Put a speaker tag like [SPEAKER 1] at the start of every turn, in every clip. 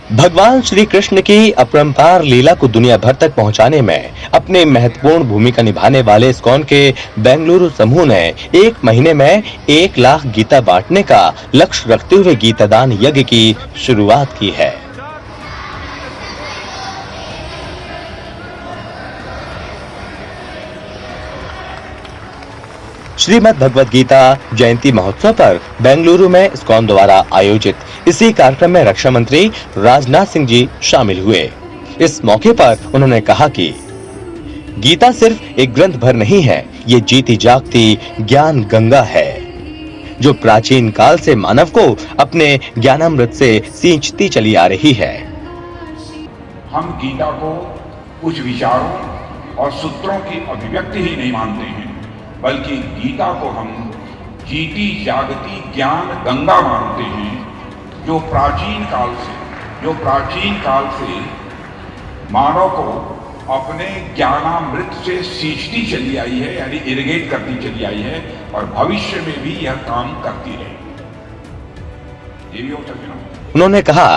[SPEAKER 1] भगवान श्री कृष्ण की अपरंपार लीला को दुनिया भर तक पहुंचाने में अपने महत्वपूर्ण भूमिका निभाने वाले इस्कॉन के बेंगलुरु समूह ने एक महीने में 1 लाख गीता बांटने का लक्ष्य रखते हुए गीतादान यज्ञ की शुरुआत की है। श्रीमद् भगवद गीता जयंती महोत्सव पर बेंगलुरु में इस्कॉन द्वारा आयोजित इसी कार्यक्रम में रक्षा मंत्री राजनाथ सिंह जी शामिल हुए। इस मौके पर उन्होंने कहा कि गीता सिर्फ एक ग्रंथ भर नहीं है, ये जीती जागती ज्ञान गंगा है जो प्राचीन काल से मानव को अपने ज्ञानामृत से सींचती चली आ रही है।
[SPEAKER 2] हम गीता को कुछ विचारों और सूत्रों की अभिव्यक्ति ही नहीं मानते हैं, बल्कि गीता को हम जीती जागती ज्ञान गंगा मानते हैं जो प्राचीन काल से मानव को अपने ज्ञानामृत से सींचती चली आई है, यानी इरिगेट करती चली आई है और भविष्य में भी यह काम करती रहेगी। ये भी हो सकता है।
[SPEAKER 1] उन्होंने कहा,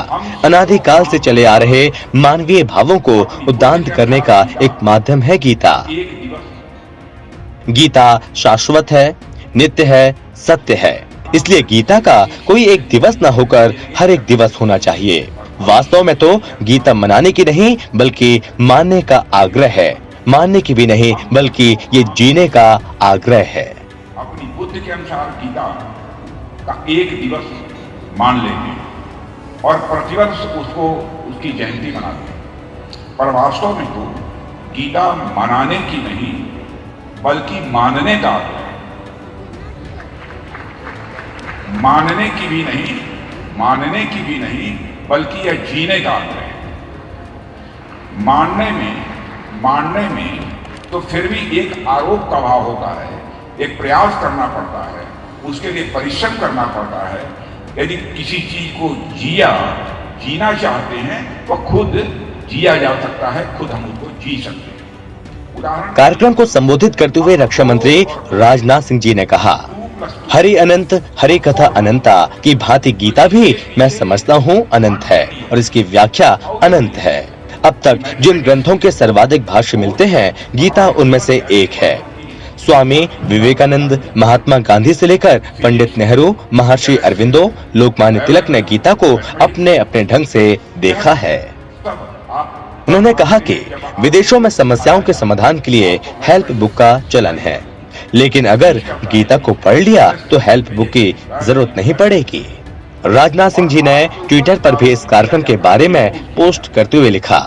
[SPEAKER 1] अनादिकाल से चले आ रहे मानवीय भावों को उद्दांत करने का एक माध्यम है गीता। गीता शाश्वत है, नित्य है, सत्य है। इसलिए गीता का कोई एक दिवस न होकर हर एक दिवस होना चाहिए। वास्तव में तो गीता मनाने की नहीं बल्कि मानने का आग्रह है, मानने की भी नहीं बल्कि ये जीने का आग्रह है।
[SPEAKER 2] अपनी बुद्धि के अनुसार गीता का एक दिवस मान लेंगे और प्रतिवर्ष उसको उसकी जयंती मनाते हैं, पर वास्तव में तो गीता मनाने की नहीं बल्कि मानने का, मानने की भी नहीं बल्कि यह जीने का आग्रह है। मानने में तो फिर भी एक आरोप का भाव होता है, एक प्रयास करना पड़ता है, उसके लिए परिश्रम करना पड़ता है। यदि किसी चीज को जीना चाहते हैं तो खुद जिया जा सकता है, खुद हम उसको जी सकते हैं।
[SPEAKER 1] कार्यक्रम को संबोधित करते हुए रक्षा मंत्री राजनाथ सिंह जी ने कहा, हरि अनंत हरि कथा अनंता की भांति गीता भी मैं समझता हूँ अनंत है और इसकी व्याख्या अनंत है। अब तक जिन ग्रंथों के सर्वाधिक भाष्य मिलते हैं, गीता उनमें से एक है। स्वामी विवेकानंद, महात्मा गांधी से लेकर पंडित नेहरू, महर्षि अरविंदो, लोकमान्य तिलक ने गीता को अपने अपने ढंग से देखा है। उन्होंने कहा कि विदेशों में समस्याओं के समाधान के लिए हेल्प बुक का चलन है, लेकिन अगर गीता को पढ़ लिया तो हेल्प बुक की जरूरत नहीं पड़ेगी। राजनाथ सिंह जी ने ट्विटर पर भी इस कार्यक्रम के बारे में पोस्ट करते हुए लिखा,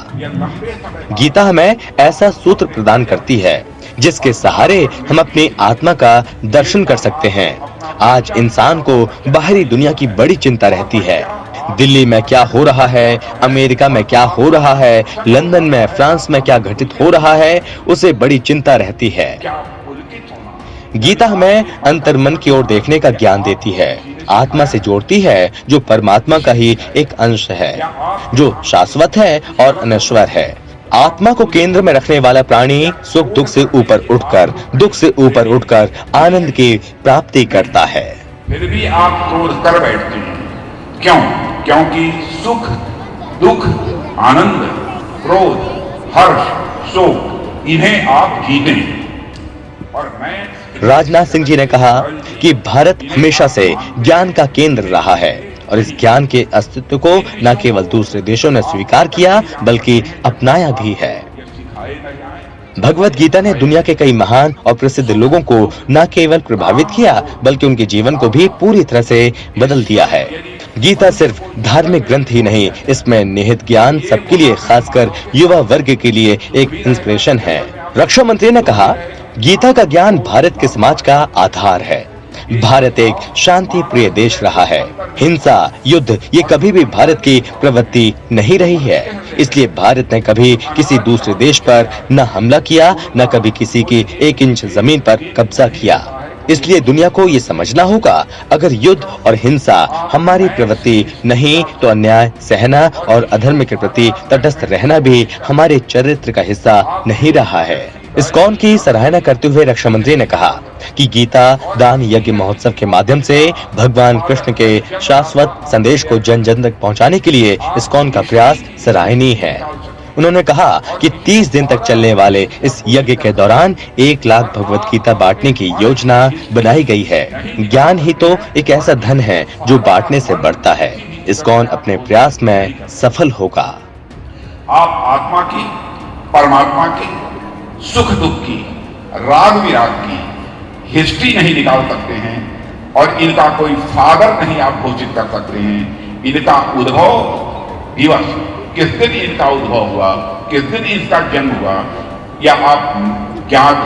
[SPEAKER 1] गीता हमें ऐसा सूत्र प्रदान करती है जिसके सहारे हम अपनी आत्मा का दर्शन कर सकते हैं। आज इंसान को बाहरी दुनिया की बड़ी चिंता रहती है, दिल्ली में क्या हो रहा है, अमेरिका में क्या हो रहा है, लंदन में, फ्रांस में क्या घटित हो रहा है, उसे बड़ी चिंता रहती है। गीता हमें अंतर्मन की ओर देखने का ज्ञान देती है, आत्मा से जोड़ती है जो परमात्मा का ही एक अंश है, जो शाश्वत है और अनश्वर है। आत्मा को केंद्र में रखने वाला प्राणी सुख दुख से ऊपर उठकर आनंद की प्राप्ति करता है।
[SPEAKER 2] फिर भी आप क्रोध कर बैठते हैं, क्यों? क्योंकि सुख, दुख, आनंद, क्रोध, हर्ष, शोक, इन्हें आप जीते हैं। और मैं
[SPEAKER 1] राजनाथ सिंह जी ने कहा कि भारत हमेशा से ज्ञान का केंद्र रहा है और इस ज्ञान के अस्तित्व को न केवल दूसरे देशों ने स्वीकार किया बल्कि अपनाया भी है। भगवत गीता ने दुनिया के कई महान और प्रसिद्ध लोगों को न केवल प्रभावित किया बल्कि उनके जीवन को भी पूरी तरह से बदल दिया है। गीता सिर्फ धार्मिक ग्रंथ ही नहीं, इसमें निहित ज्ञान सबके लिए, खासकर युवा वर्ग के लिए एक इंस्पिरेशन है। रक्षा मंत्री ने कहा, गीता का ज्ञान भारत के समाज का आधार है। भारत एक शांति प्रिय देश रहा है। हिंसा, युद्ध ये कभी भी भारत की प्रवृत्ति नहीं रही है। इसलिए भारत ने कभी किसी दूसरे देश पर न हमला किया, न कभी किसी की 1 इंच जमीन पर कब्जा किया। इसलिए दुनिया को ये समझना होगा, अगर युद्ध और हिंसा हमारी प्रवृत्ति नहीं तो अन्याय सहना और अधर्म के प्रति तटस्थ रहना भी हमारे चरित्र का हिस्सा नहीं रहा है। इस्कॉन की सराहना करते हुए रक्षा मंत्री ने कहा कि गीता दान यज्ञ महोत्सव के माध्यम से भगवान कृष्ण के शाश्वत संदेश को जन जन तक पहुंचाने के लिए इस्कॉन का प्रयास सराहनीय है। उन्होंने कहा कि 30 दिन तक चलने वाले इस यज्ञ के दौरान 1 लाख भगवत गीता बांटने की योजना बनाई गई है। ज्ञान ही तो एक ऐसा धन है जो बांटने से बढ़ता है। इस्कॉन अपने प्रयास में सफल होगा।
[SPEAKER 2] आप आत्मा की, परमात्मा की, सुख दुख की, राग विराग की हिस्ट्री नहीं निकाल सकते हैं और इनका कोई फादर नहीं आप घोषित कर सकते हैं। इनका उद्भव दिवस, किस दिन इनका उद्भव हुआ, किस दिन इसका जन्म हुआ, या आप ज्ञात